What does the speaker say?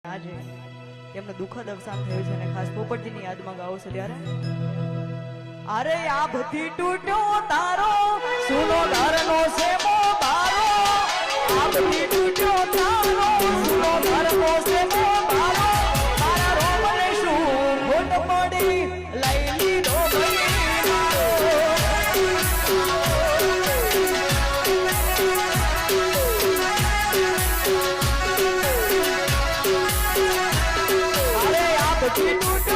આજે એમનું દુઃખદ અવસાન થયું છે અને ખાસ પોપટજીની યાદમાં ગાવો છે ત્યારે અરે આ બધી તૂટ્યો તારો સુનો ઘરનો છે મોબારો આ બધી તૂટ્યો તારો સુનો ઘરનો છે મોબારો મારા રોમને શું ખોટ પડી લઈ લીધો ભાઈ મારો Keep